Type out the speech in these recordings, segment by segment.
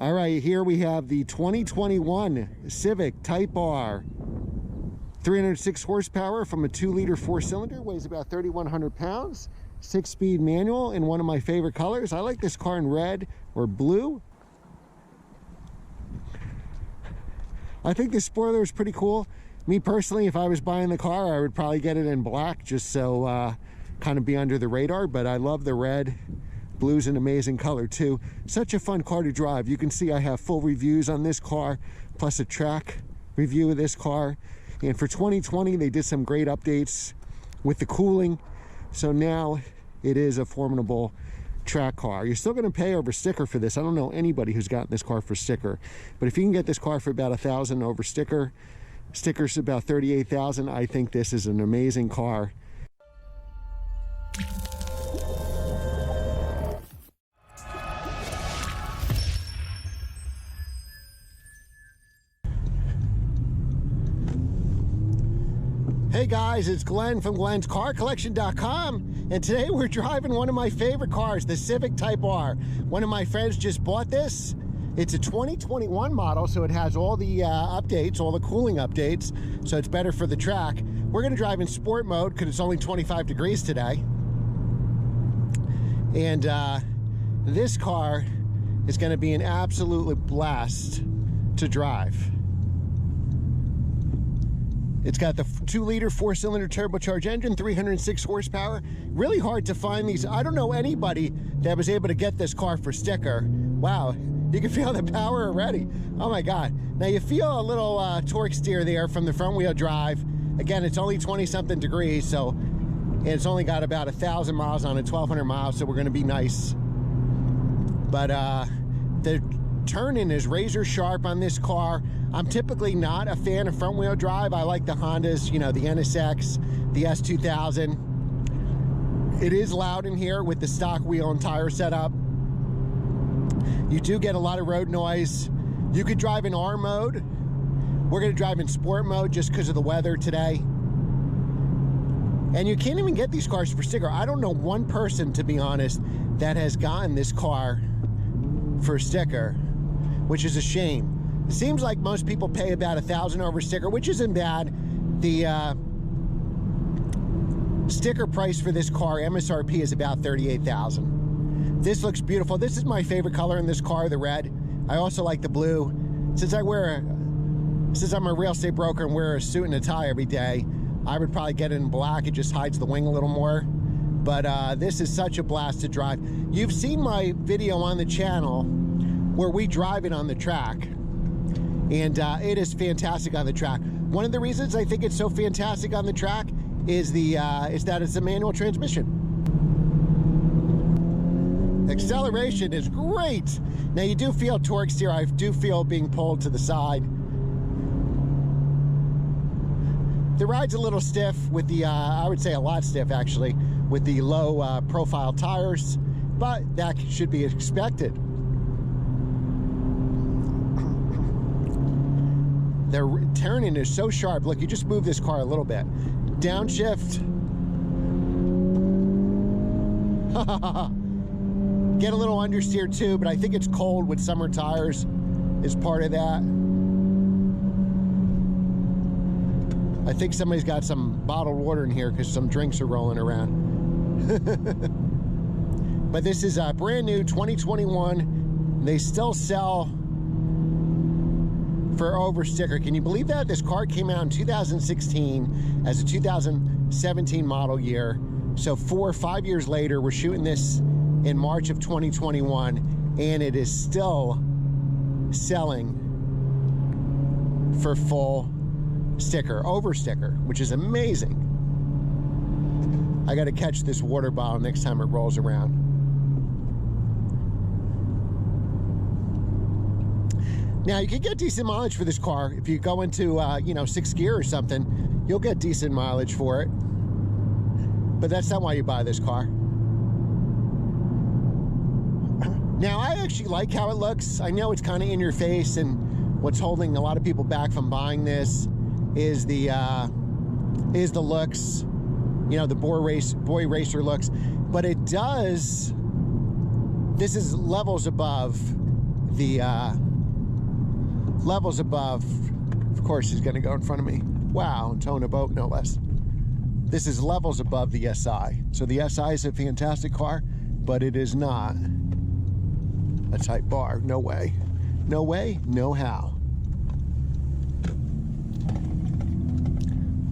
All right, here we have the 2021 Civic Type R. 306 horsepower from a 2-liter 4-cylinder, weighs about 3,100 pounds, 6-speed manual in one of my favorite colors. I like this car in red or blue. I think this spoiler is pretty cool. Me personally, if I was buying the car, I would probably get it in black just so kind of be under the radar, but I love the red. Blue's an amazing color too. Such a fun car to drive. You can see I have full reviews on this car, plus a track review of this car. And for 2020, they did some great updates with the cooling. So now it is a formidable track car. You're still going to pay over sticker for this. I don't know anybody who's gotten this car for sticker, but if you can get this car for about $1,000 over sticker, sticker's about $38,000. I think this is an amazing car. Hey guys, it's Glenn from Glenn'sCarCollection.com, and today we're driving one of my favorite cars, the Civic Type R. One of my friends just bought this. It's a 2021 model, so it has all the updates, all the cooling updates, so it's better for the track. We're going to drive in sport mode because it's only 25 degrees today. And this car is going to be an absolute blast to drive. It's got the 2-liter 4-cylinder turbocharged engine, 306 horsepower. Really hard to find these. I don't know anybody that was able to get this car for sticker. Wow, you can feel the power already. Oh my God. Now you feel a little torque steer there from the front wheel drive. Again, it's only 20-something degrees, so and it's only got about 1,000 miles on it, 1,200 miles, so we're gonna be nice. But the turning is razor sharp on this car. I'm typically not a fan of front wheel drive. I like the Hondas, you know, the NSX, the S2000. It is loud in here with the stock wheel and tire setup. You do get a lot of road noise. You could drive in R mode. We're gonna drive in sport mode just because of the weather today. And you can't even get these cars for sticker. I don't know one person, to be honest, that has gotten this car for a sticker, which is a shame. It seems like most people pay about $1,000 over sticker, which isn't bad. The sticker price for this car, MSRP, is about $38,000. This looks beautiful. This is my favorite color in this car, the red. I also like the blue. Since I'm a real estate broker and wear a suit and a tie every day, I would probably get it in black. It just hides the wing a little more. But this is such a blast to drive. You've seen my video on the channel where we drive it on the track. And it is fantastic on the track. One of the reasons I think it's so fantastic on the track is that it's a manual transmission. Acceleration is great. Now you do feel torque steer. I do feel being pulled to the side. The ride's a little stiff with the, I would say a lot stiff actually, with the low profile tires, but that should be expected. The turning is so sharp. Look, you just move this car a little bit. Downshift. Get a little understeer too, but I think it's cold with summer tires is part of that. I think somebody's got some bottled water in here because some drinks are rolling around. But this is a brand new 2021. They still sell for over sticker. Can you believe that? This car came out in 2016 as a 2017 model year. So 4 or 5 years later, we're shooting this in March of 2021, and it is still selling for full sticker, over sticker, which is amazing. I got to catch this water bottle next time it rolls around. Now you can get decent mileage for this car. If you go into, you know, 6th gear or something, you'll get decent mileage for it. But that's not why you buy this car. Now I actually like how it looks. I know it's kind of in your face, and what's holding a lot of people back from buying this is the looks. You know, the boy racer looks. But it does. This is levels above the levels above. Of course, he's going to go in front of me. Wow, and towing a boat, no less. This is levels above the SI. So the SI is a fantastic car, but it is not a Type R. No way. No way, no how.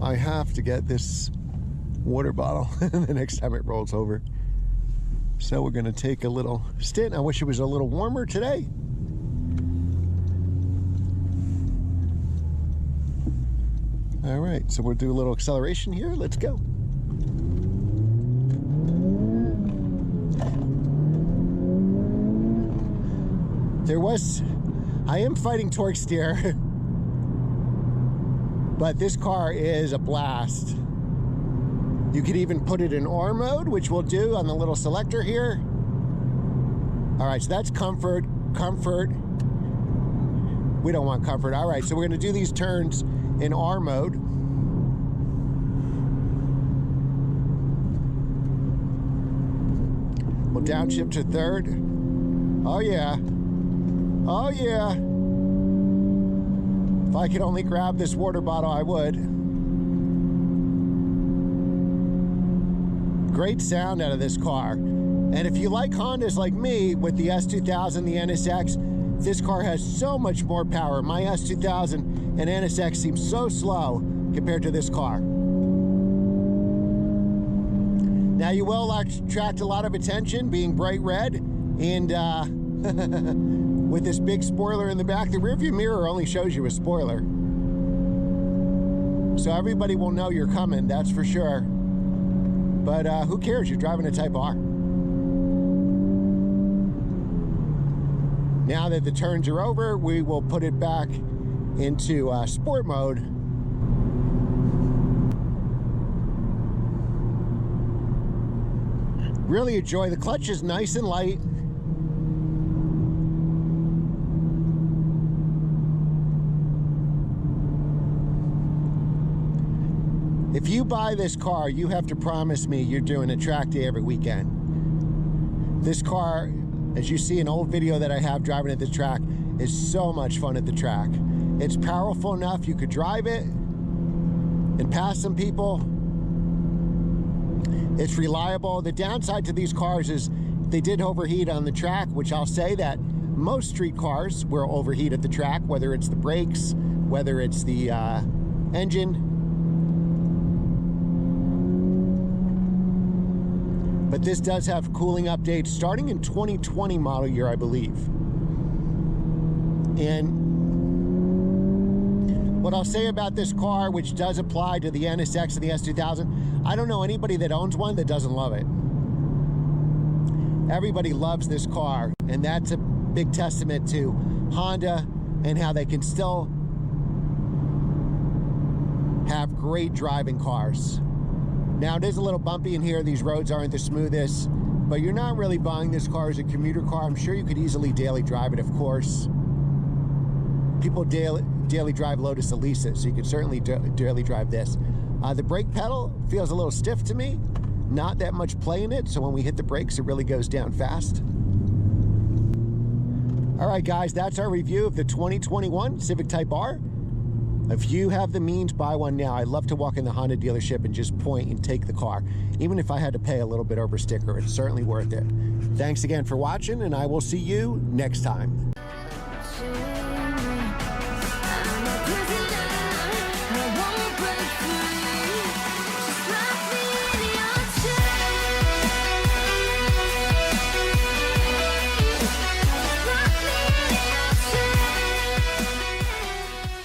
I have to get this water bottle the next time it rolls over. So we're gonna take a little stint. I wish it was a little warmer today. All right, so we'll do a little acceleration here. Let's go. I am fighting torque steer, but this car is a blast. You could even put it in R mode, which we'll do on the little selector here. All right, so that's comfort, comfort. We don't want comfort. All right, so we're gonna do these turns in R mode. We'll downshift to third. Oh yeah. Oh yeah. If I could only grab this water bottle, I would. Great sound out of this car. And if you like Hondas like me with the S2000, the NSX, this car has so much more power. My S2000 and NSX seem so slow compared to this car. Now you will attract a lot of attention being bright red and with this big spoiler in the back. The rearview mirror only shows you a spoiler. So everybody will know you're coming, that's for sure. But who cares? You're driving a Type R. Now that the turns are over, we will put it back into sport mode. Really enjoy. The clutch is nice and light. If you buy this car, you have to promise me you're doing a track day every weekend. This car, as you see an old video that I have driving at the track, is so much fun at the track. It's powerful enough you could drive it and pass some people. It's reliable. The downside to these cars is they did overheat on the track, which I'll say that most street cars will overheat at the track, whether it's the brakes, whether it's the engine. But this does have cooling updates starting in 2020 model year, I believe. And what I'll say about this car, which does apply to the NSX and the S2000, I don't know anybody that owns one that doesn't love it. Everybody loves this car, and that's a big testament to Honda and how they can still have great driving cars. Now, it is a little bumpy in here. These roads aren't the smoothest, but you're not really buying this car as a commuter car. I'm sure you could easily daily drive it, of course. People daily drive Lotus Elisa, so you could certainly daily drive this. The brake pedal feels a little stiff to me. Not that much play in it, so when we hit the brakes, it really goes down fast. All right, guys, that's our review of the 2021 Civic Type R. If you have the means, buy one now. I'd love to walk in the Honda dealership and just point and take the car. Even if I had to pay a little bit over sticker, it's certainly worth it. Thanks again for watching, and I will see you next time.